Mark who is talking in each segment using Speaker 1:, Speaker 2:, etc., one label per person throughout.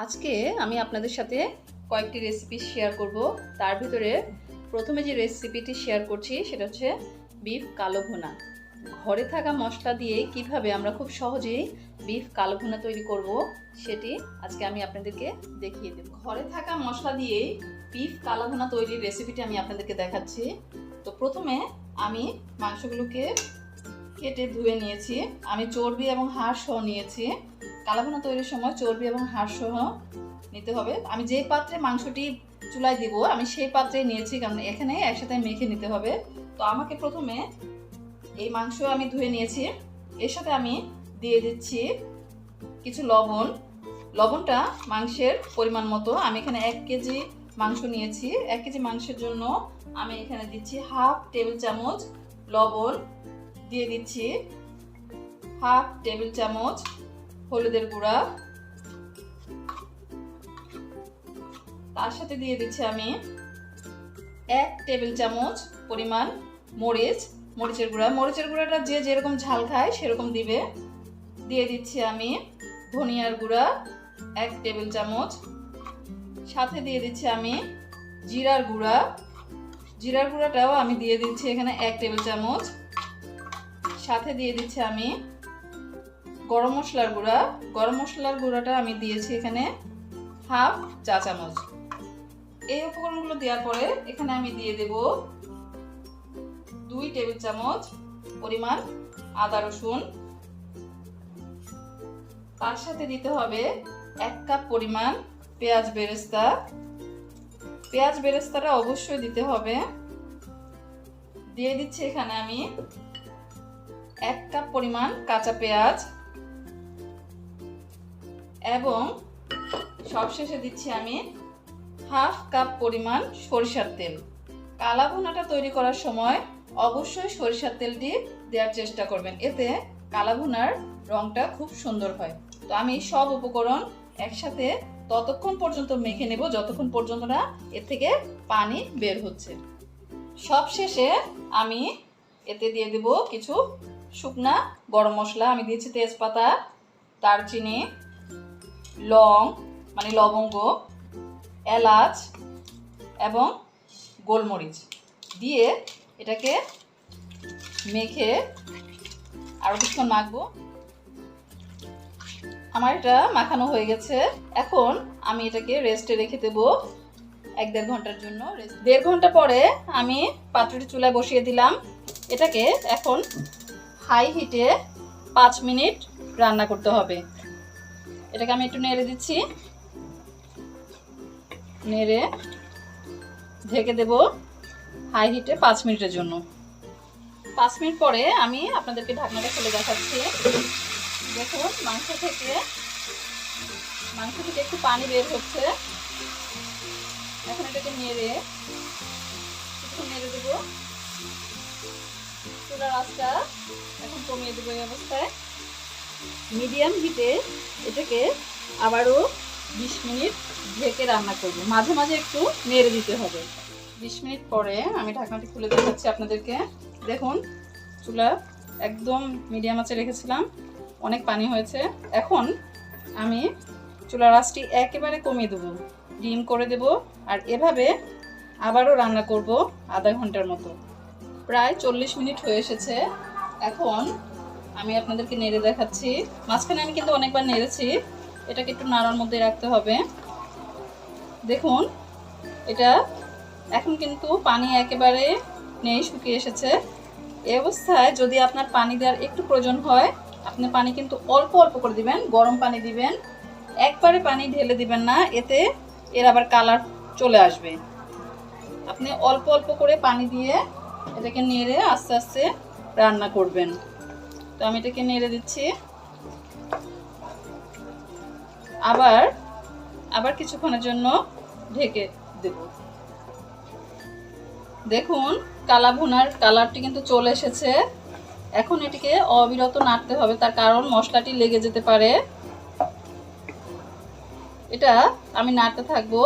Speaker 1: আজকে আমি আপনাদের সাথে কয়েকটি রেসিপি শেয়ার করব। তার ভিতরে প্রথমে যে রেসিপিটি শেয়ার করছি সেটা হচ্ছে বিফ কালো ভুনা। ঘরে থাকা মশলা দিয়ে কিভাবে আমরা খুব সহজেই বিফ কালো ভুনা তৈরি করব সেটি আজকে আমি আপনাদেরকে দেখিয়ে দেব। ঘরে থাকা মশলা দিয়ে বিফ কালো ভুনা তৈরির রেসিপিটি আমি আপনাদেরকে দেখাচ্ছি। তো প্রথমে আমি মাংসগুলোকে কেটে ধুয়ে নিয়েছি। আমি চর্বি এবং হাড় সহ নিয়েছি। কালো ভুনা তৈরির সময় চর্বি এবং হাড় সহ নিতে হবে। আমি যে পাত্রে মাংসটি চুলায় দিব আমি সেই পাত্রে নিয়েছি, কারণ এখানে একসাথে মেখে নিতে হবে। তো আমাকে প্রথমে এই মাংস আমি ধুয়ে নিয়েছি, এর সাথে আমি দিয়ে দিচ্ছি কিছু লবণ। লবণটা মাংসের পরিমাণ মতো। আমি এখানে 1 কেজি মাংস নিয়েছি। 1 কেজি মাংসের জন্য আমি এখানে দিচ্ছি হাফ টেবিল চামচ লবণ, দিয়ে দিচ্ছি হাফ টেবিল চামচ হলুদের গুঁড়া, তার সাথে দিয়ে দিচ্ছি আমি 1 টেবিল চামচ পরিমাণ মরিচের গুঁড়া। মরিচের গুঁড়াটা যে যেরকম ঝাল খায় সেরকম দিবে। দিয়ে দিচ্ছি আমি ধনিয়ার গুঁড়া 1 টেবিল চামচ, সাথে দিয়ে দিচ্ছি আমি জিরার গুঁড়া। জিরার গুঁড়াটাও আমি দিয়ে দিচ্ছি এখানে 1 টেবিল চামচ, সাথে দিয়ে দিচ্ছি আমি গরম মশলার গুঁড়া। গরম মশলার গুঁড়াটা আমি দিয়েছি এখানে হাফ চা চামচ। এই উপকরণগুলো দেওয়ার পরে এখানে আমি দিয়ে দেব 2 টেবিল চামচ পরিমাণ আদা রসুন, তার সাথে দিতে হবে 1 কাপ পরিমাণ পেঁয়াজ বেরেস্তা। পেঁয়াজ বেরেস্তাটা অবশ্যই দিতে হবে। দিয়ে দিচ্ছি এখানে আমি 1 কাপ পরিমাণ কাঁচা পেঁয়াজ এবং সবশেষে দিচ্ছি আমি হাফ কাপ পরিমাণ সরিষার তেল। কালা ভুনাটা তৈরি করার সময় অবশ্যই সরিষার তেলটি দেওয়ার চেষ্টা করবেন, এতে কালা ভুনার রংটা খুব সুন্দর হয়। তো আমি সব উপকরণ একসাথে ততক্ষণ পর্যন্ত মেখে নেব যতক্ষণ পর্যন্ত না এর থেকে পানি বের হচ্ছে। সবশেষে আমি এতে দিয়ে দেব কিছু শুকনা গরম মশলা। আমি দিয়েছি তেজপাতা, দারচিনি, লং মানে লবঙ্গ, এলাচ এবং গোলমরিচ দিয়ে এটাকে মেখে আরো কিছুক্ষণ মাখবো। আমার এটা মাখানো হয়ে গেছে। এখন আমি এটাকে রেস্টে রেখে দেবো 1-1.5 ঘন্টার জন্য। 1.5 ঘন্টা পরে আমি পাত্রটি চুলায় বসিয়ে দিলাম। এটাকে এখন হাই হিটে 5 মিনিট রান্না করতে হবে। এটাকে আমি একটু নেড়ে দিচ্ছি, নেড়ে ঢেকে দেব হাই হিটে 5 মিনিটের জন্য। 5 মিনিট পরে আমি আপনাদেরকে ঢাকনাটা খুলে দেখাচ্ছি। দেখুন মাংস থেকে একটু পানি বের হচ্ছে। এখন এটাকে নেড়ে দেবো। চুলার আঁচটা এখন কমিয়ে দেবো। এই অবস্থায় মিডিয়াম হিটে এটাকে আবারও 20 মিনিট ঢেকে রান্না করব। মাঝে মাঝে একটু নেড়ে দিতে হবে। 20 মিনিট পরে আমি ঢাকনাটি খুলে দেখাচ্ছি আপনাদেরকে। দেখুন চুলা একদম মিডিয়াম আঁচে রেখেছিলাম, অনেক পানি হয়েছে। এখন আমি চুলার আঁচটি একেবারে কমিয়ে দেবো, ডিম করে দেব। আর এভাবে আবারও রান্না করব আধা ঘন্টার মতো। প্রায় 40 মিনিট হয়ে এসেছে। এখন আমি আপনাদেরকে নেড়ে দেখাচ্ছি। মাঝখানে আমি কিন্তু অনেকবার নেড়েছি, এটাকে একটু নাড়ার মধ্যে রাখতে হবে। দেখুন এটা এখন কিন্তু পানি একেবারে নেই, শুকিয়ে এসেছে। এই অবস্থায় যদি আপনার পানি দেওয়ার একটু প্রয়োজন হয় আপনি পানি কিন্তু অল্প অল্প করে দিবেন, গরম পানি দিবেন, একবারে পানি ঢেলে দিবেন না, এতে এর আবার কালার চলে আসবে। আপনি অল্প অল্প করে পানি দিয়ে এটাকে নেড়ে আস্তে আস্তে রান্না করবেন। তো আমি এটাকে নেড়ে দিচ্ছি। আবার কিছুক্ষণের জন্য ঢেকে দেব। দেখুন কালা ভুনার কালারটি কিন্তু চলে এসেছে। এখন এটিকে অবিরত নাড়তে হবে, তার কারণ মশলাটি লেগে যেতে পারে। এটা আমি নাড়তে থাকবো।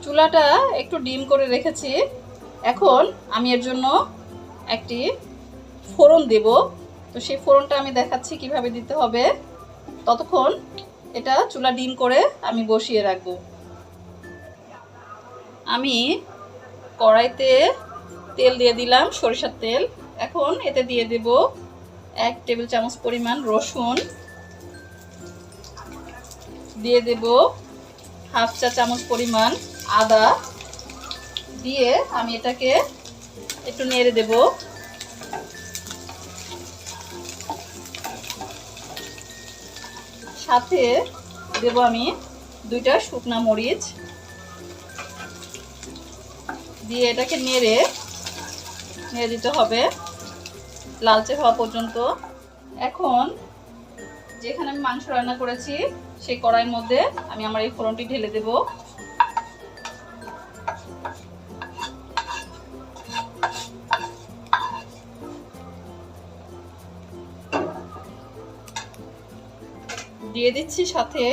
Speaker 1: চুলাটা একটু ডিম করে রেখেছি। এখন আমি এর জন্য একটি ফোড়ন দেব। তো সেই ফোড়নটা আমি দেখাচ্ছি কিভাবে দিতে হবে। ততক্ষণ এটা চুলা ডিম করে আমি বসিয়ে রাখবো। আমি কড়াইতে তেল দিয়ে দিলাম, সরিষার তেল। এখন এতে দিয়ে দেব 1 টেবিল চামচ পরিমাণ রসুন, দিয়ে দেব হাফ চা চামচ পরিমাণ আদা, দিয়ে আমি এটাকে একটু নেড়ে দেব। সাথে দেব আমি 2টা শুকনা মরিচ, দিয়ে এটাকে নেড়ে দিতে হবে লালচে হওয়া পর্যন্ত। এখন যেখানে আমি মাংস রান্না করেছি সেই কড়াইয়ের মধ্যে আমি আমার এই ফোড়নটি ঢেলে দেব। দিয়ে দিচ্ছি সাথে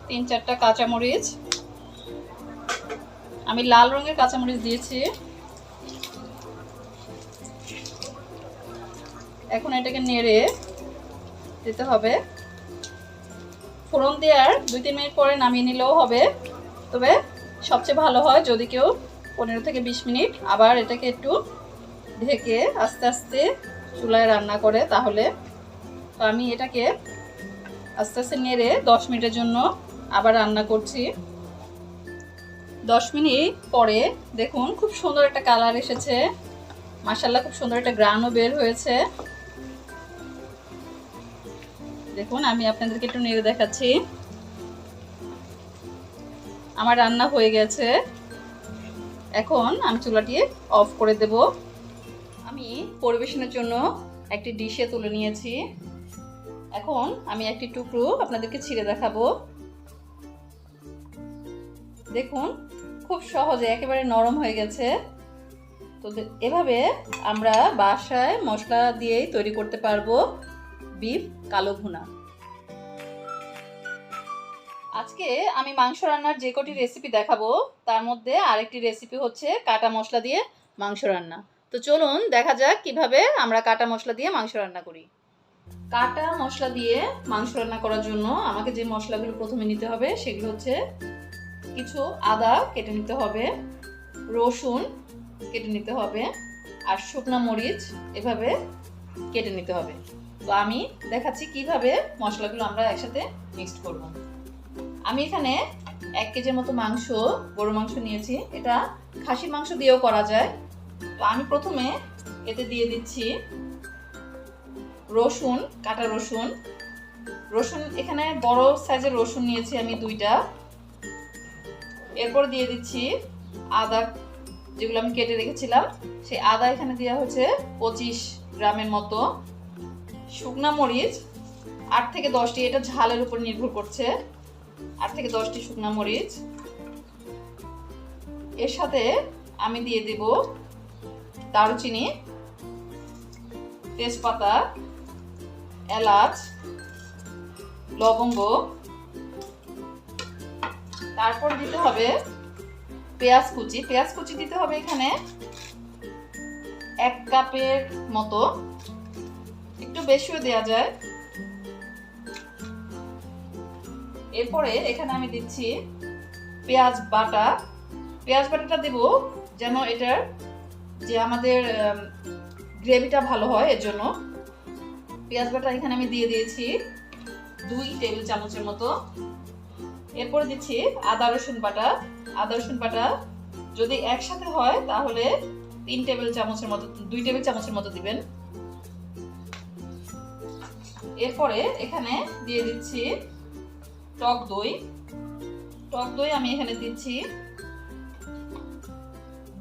Speaker 1: 3-4টা কাঁচামরিচ। আমি লাল রঙের কাঁচামরিচ দিয়েছি। এখন এটাকে নেড়ে দিতে হবে। ফোড়ন দেওয়ার 2-3 মিনিট পরে নামিয়ে নিলেও হবে, তবে সবচেয়ে ভালো হয় যদি কেউ 15 থেকে 20 মিনিট আবার এটাকে একটু ঢেকে আস্তে আস্তে চুলায় রান্না করে, তাহলে। তো আমি এটাকে আস্তে আস্তে নেড়ে 10 মিনিটের জন্য আবার রান্না করছি। 10 মিনিট পরে দেখুন খুব সুন্দর একটা কালার এসেছে, মাশাআল্লাহ খুব সুন্দর একটা গ্রানও বের হয়েছে। দেখুন আমি আপনাদেরকে একটু নেড়ে দেখাচ্ছি। আমার রান্না হয়ে গেছে। এখন আমি চুলাটি অফ করে দেব। আমি পরিবেশনের জন্য একটি ডিশে তুলে নিয়েছি। এখন আমি একটি টুকরো আপনাদেরকে ছিঁড়ে দেখাবো। দেখুন খুব সহজে একেবারে নরম হয়ে গেছে। তো এভাবে আমরা বাসায় মশলা দিয়েই তৈরি করতে পারবো বিফ কালো ভুনা। আজকে আমি মাংস রান্নার যে কটি রেসিপি দেখাবো তার মধ্যে আরেকটি রেসিপি হচ্ছে কাটা মশলা দিয়ে মাংস রান্না। তো চলুন দেখা যাক কিভাবে আমরা কাটা মশলা দিয়ে মাংস রান্না করি। কাটা মশলা দিয়ে মাংস রান্না করার জন্য আমাকে যে মশলাগুলো প্রথমে নিতে হবে সেগুলো হচ্ছে কিছু আদা কেটে নিতে হবে, রসুন কেটে নিতে হবে, আর শুকনো মরিচ এভাবে কেটে নিতে হবে। তো আমি দেখাচ্ছি কিভাবে মশলাগুলো আমরা একসাথে মিক্সড করব। আমি এখানে 1 কেজির মতো মাংস, গরু মাংস নিয়েছি। এটা খাসির মাংস দিয়েও করা যায়। তো আমি প্রথমে এতে দিয়ে দিচ্ছি রসুন, কাটা রসুন। এখানে বড় সাইজের রসুন নিয়েছি আমি 2টা। এরপর দিয়ে দিচ্ছি আদা, যেগুলো আমি কেটে রেখেছিলাম সেই আদা এখানে দেওয়া হচ্ছে 25 গ্রামের মতো। শুকনা মরিচ 8 থেকে 10টি, এটা ঝালের উপর নির্ভর করছে। 8 থেকে 10টি শুকনা মরিচ। এর সাথে আমি দিয়ে দেব দারুচিনি, তেজপাতা, এলাচ, লবঙ্গ। তারপর দিতে হবে পেঁয়াজ কুচি দিতে হবে এখানে 1 কাপের মতো, একটু বেশিও দেওয়া যায়। এরপরে এখানে আমি দিচ্ছি পেঁয়াজ বাটাটা দেব যেন এটার যে আমাদের গ্রেভিটা ভালো হয়, এর জন্য পেঁয়াজ বাটা এখানে আমি দিয়ে দিয়েছি 2 টেবিল চামচের মতো। এরপরে দিচ্ছি আদা রসুন বাটা যদি একসাথে হয় তাহলে 2 টেবিল চামচের মতো দিবেন। এরপরে এখানে দিয়ে দিচ্ছি টক দই আমি এখানে দিচ্ছি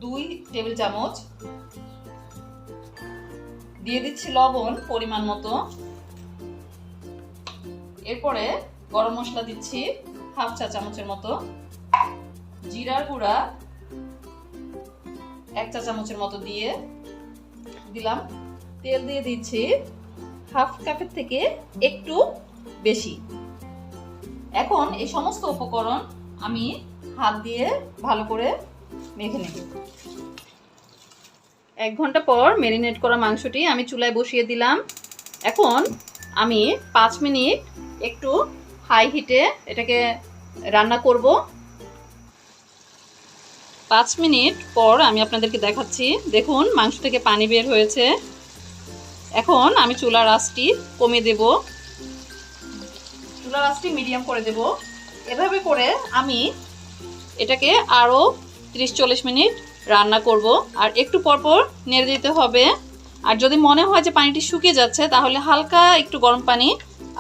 Speaker 1: 2 টেবিল চামচ। দিয়ে দিচ্ছি লবণ পরিমাণ মতো। এরপরে গরম মশলা দিচ্ছি হাফ চা চামচের মতো, জিরার গুঁড়া 1 চা চামচের মতো দিয়ে দিলাম। তেল দিয়ে দিচ্ছি হাফ কাপের থেকে একটু বেশি। এখন এই সমস্ত উপকরণ আমি হাত দিয়ে ভালো করে মেখে নেব। 1 ঘন্টা পর ম্যারিনেট করা মাংসটি আমি চুলায় বসিয়ে দিলাম। এখন আমি 5 মিনিট একটু হাই হিটে এটাকে রান্না করব। 5 মিনিট পর আমি আপনাদেরকে দেখাচ্ছি। দেখুন মাংস থেকে পানি বের হয়েছে। এখন আমি চুলার আঁচটি কমিয়ে দেব, চুলার আঁচটি মিডিয়াম করে দেব। এভাবে করে আমি এটাকে আরও 30-40 মিনিট রান্না করব। আর একটু পরপর নেড়ে দিতে হবে। আর যদি মনে হয় যে পানিটি শুকিয়ে যাচ্ছে তাহলে হালকা একটু গরম পানি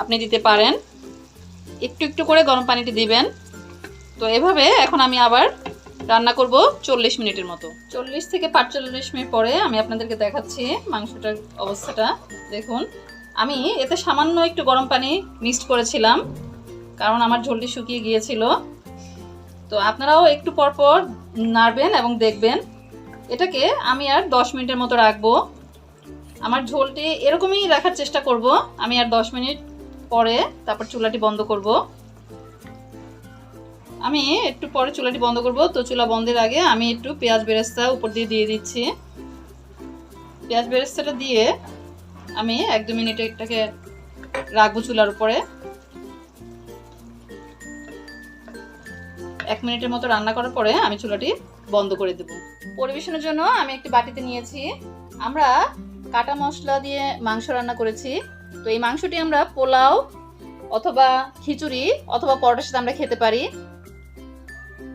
Speaker 1: আপনি দিতে পারেন, একটু একটু করে গরম পানিটি দিবেন। তো এভাবে এখন আমি আবার রান্না করব 40 মিনিটের মতো। 40 থেকে 45 মিনিট পরে আমি আপনাদেরকে দেখাচ্ছি মাংসটার অবস্থাটা। দেখুন আমি এতে সামান্য একটু গরম পানি মিক্সড করেছিলাম, কারণ আমার ঝোলটি শুকিয়ে গিয়েছিল। তো আপনারাও একটু পরপর নাড়বেন এবং দেখবেন। এটাকে আমি আর 10 মিনিটের মতো রাখবো। আমার ঝোলটি এরকমই রাখার চেষ্টা করব। আমি আর 10 মিনিট পরে তারপর চুলাটি বন্ধ করব। আমি একটু পরে চুলাটি বন্ধ করব। তো চুলা বন্ধের আগে আমি একটু পেঁয়াজ বেরেস্তা উপর দিয়ে দিচ্ছি। পেঁয়াজ বেরেস্তাটা দিয়ে আমি 1-2 মিনিট এটাকে রাখবো চুলার উপরে। 1 মিনিটের মতো রান্না করার পরে আমি চুলাটি বন্ধ করে দেব। পরিবেশনের জন্য আমি একটি বাটিতে নিয়েছি। আমরা কাটা মশলা দিয়ে মাংস রান্না করেছি। তো এই মাংসটি আমরা পোলাও অথবা খিচুড়ি অথবা পরোটার সাথে আমরা খেতে পারি।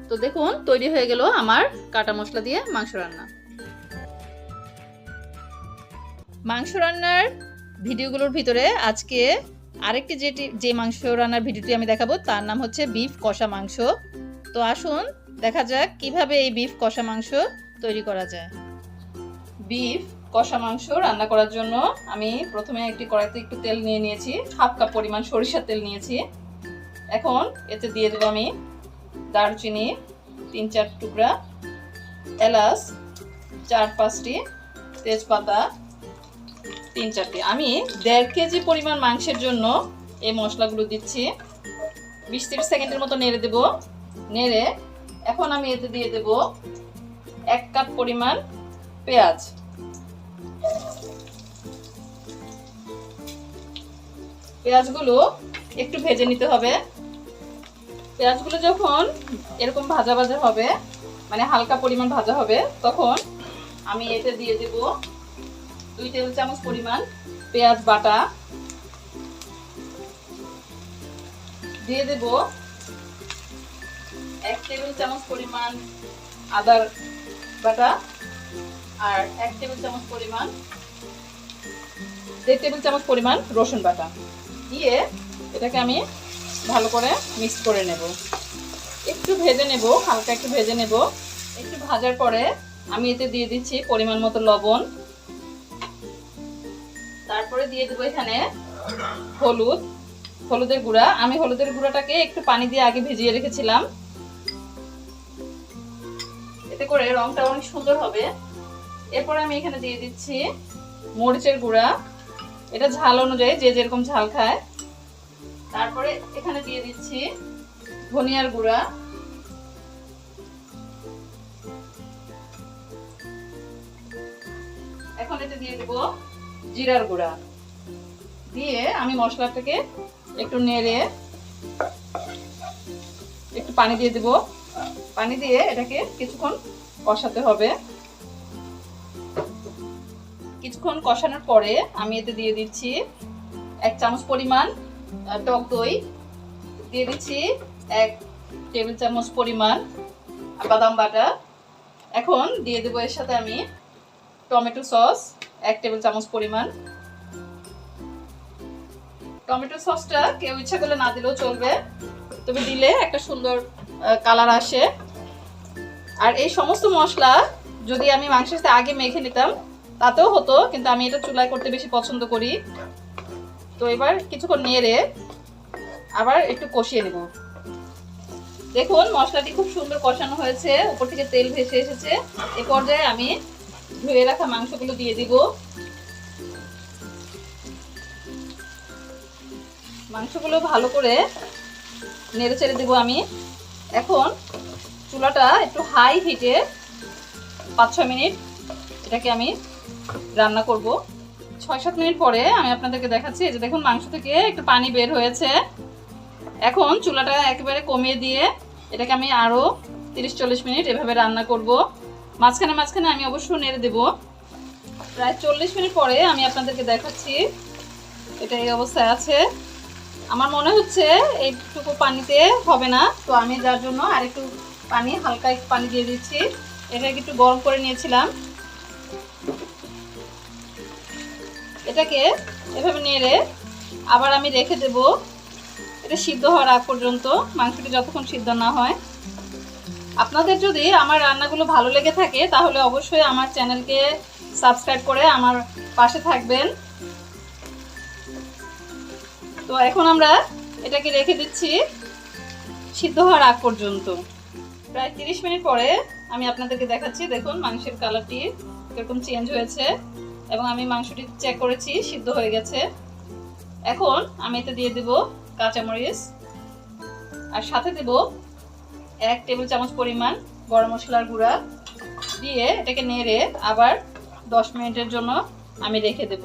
Speaker 1: তো দেখুন তৈরি হয়ে গেল আমার কাটা মশলা দিয়ে মাংস রান্না। মাংস রান্নার ভিডিওগুলোর ভিতরে আজকে আরেকটি যে মাংস রান্নার ভিডিওটি আমি দেখাবো তার নাম হচ্ছে বিফ কষা মাংস। তো আসুন দেখা যাক কিভাবে এই বিফ কষা মাংস তৈরি করা যায়। বিফ কষা মাংস রান্না করার জন্য আমি প্রথমে একটি কড়াইতে একটু তেল নিয়ে নিয়েছি, 1/2 কাপ পরিমাণ সরিষার তেল নিয়েছি। এখন এতে দিয়ে দেবো আমি দারুচিনি 3-4 টুকরা, এলাচ 4-5টি, তেজপাতা 3-4টি। আমি 1.5 কেজি পরিমাণ মাংসের জন্য এই মশলাগুলো দিচ্ছি। 20-30 সেকেন্ডের মতো নেড়ে দেব। নেড়ে এখন আমি এতে দিয়ে দেব 1 কাপ পরিমাণ পেঁয়াজ। পেঁয়াজগুলো একটু ভেজে নিতে হবে। পেঁয়াজগুলো যখন এরকম ভাজা ভাজা হবে, মানে হালকা পরিমাণ ভাজা হবে, তখন আমি এতে দিয়ে দেব 2 টেবিল চামচ পরিমাণ পেঁয়াজ বাটা, দিয়ে দেব 1 টেবিল চামচ পরিমাণ আদা বাটা, আর 1 টেবিল চামচ পরিমাণ 1.5 টেবিল চামচ পরিমাণ রসুন বাটা দিয়ে এটাকে আমি ভালো করে মিক্স করে নেব। একটু ভেজে নেব, হালকা একটু ভেজে নেব। একটু ভাজার পরে আমি এতে দিয়ে দিচ্ছি পরিমাণ মতো লবণ। তারপরে দিয়ে দেবো এখানে হলুদের গুঁড়া। আমি হলুদের গুঁড়াটাকে একটু পানি দিয়ে আগে ভিজিয়ে রেখেছিলাম, এতে করে রংটা অনেক সুন্দর হবে। এরপরে আমি এখানে দিয়ে দিচ্ছি মরিচের গুঁড়া, এটা ঝাল অনুযায়ী যে যেরকম ঝাল খায়। তারপরে এখানে দিয়ে দিচ্ছি ধনিয়ার গুঁড়া, এখন এতে দিয়ে দেব জিরার গুঁড়া। দিয়ে আমি মশলাটাকে একটু নেড়ে একটু পানি দিয়ে দেব। পানি দিয়ে এটাকে কিছুক্ষণ কষাতে হবে। কিছুক্ষণ কষানোর পরে আমি এতে দিয়ে দিচ্ছি 1 চামচ পরিমাণ টক দই, দিয়ে দিচ্ছি 1 টেবিল চামচ পরিমাণ বাদাম বাটা। এখন দিয়ে দেবো এর সাথে আমি টমেটো সস 1 টেবিল চামচ পরিমাণ। টমেটো সসটা কেউ ইচ্ছা করলে না দিলেও চলবে, তবে দিলে একটা সুন্দর কালার আসে। আর এই সমস্ত মশলা যদি আমি মাংসের সাথে আগে মেখে নিতাম তাতেও হতো, কিন্তু আমি এটা চুলায় করতে বেশি পছন্দ করি। তো এবার কিছুক্ষণ নেড়ে আবার একটু কষিয়ে নেব। দেখুন মশলাটি খুব সুন্দর কষানো হয়েছে, উপর থেকে তেল ভেসে এসেছে। এই পর্যায়ে আমি ধুয়ে রাখা মাংসগুলো দিয়ে দিব। মাংসগুলো ভালো করে নেড়ে চেড়ে দেবো আমি। এখন চুলাটা একটু হাই হিটে 5-6 মিনিট এটাকে আমি রান্না করব। 6-7 মিনিট পরে আমি আপনাদেরকে দেখাচ্ছি। এই যে দেখুন মাংস থেকে একটু পানি বের হয়েছে। এখন চুলাটা একেবারে কমিয়ে দিয়ে এটাকে আমি আরও 30-40 মিনিট এভাবে রান্না করব। মাঝখানে মাঝখানে আমি অবশ্যই নেড়ে দেব। প্রায় 40 মিনিট পরে আমি আপনাদেরকে দেখাচ্ছি এটা এই অবস্থায় আছে। আমার মনে হচ্ছে এইটুকু পানিতে হবে না, তো আমি যার জন্য আরেকটু পানি, হালকা একটু পানি দিয়ে দিচ্ছি। এটাকে একটু গরম করে নিয়েছিলাম। এটাকে এভাবে নেড়ে আবার আমি রেখে দেব এটা সিদ্ধ হওয়ার আগ পর্যন্ত, মাংসটি যতক্ষণ সিদ্ধ না হয়। আপনাদের যদি আমার রান্নাগুলো ভালো লেগে থাকে তাহলে অবশ্যই আমার চ্যানেলকে সাবস্ক্রাইব করে আমার পাশে থাকবেন। তো এখন আমরা এটাকে রেখে দিচ্ছি সিদ্ধ হওয়ার আগ পর্যন্ত। প্রায় 30 মিনিট পরে আমি আপনাদেরকে দেখাচ্ছি। দেখুন মাংসের কালারটি এরকম চেঞ্জ হয়েছে এবং আমি মাংসটি চেক করেছি, সিদ্ধ হয়ে গেছে। এখন আমি এতে দিয়ে দেব কাঁচামরিচ আর সাথে দেব 1 টেবিল চামচ পরিমাণ গরম মশলার গুঁড়া দিয়ে এটাকে নেড়ে আবার 10 মিনিটের জন্য আমি রেখে দেব।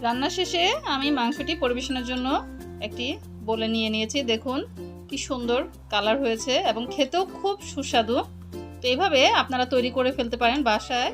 Speaker 1: রান্না শেষে আমি মাংসটি পরিবেশনের জন্য একটি বলে নিয়ে নিয়েছি। দেখুন কি সুন্দর কালার হয়েছে এবং খেতেও খুব সুস্বাদু। তো এইভাবে আপনারা তৈরি করে ফেলতে পারেন বাসায়।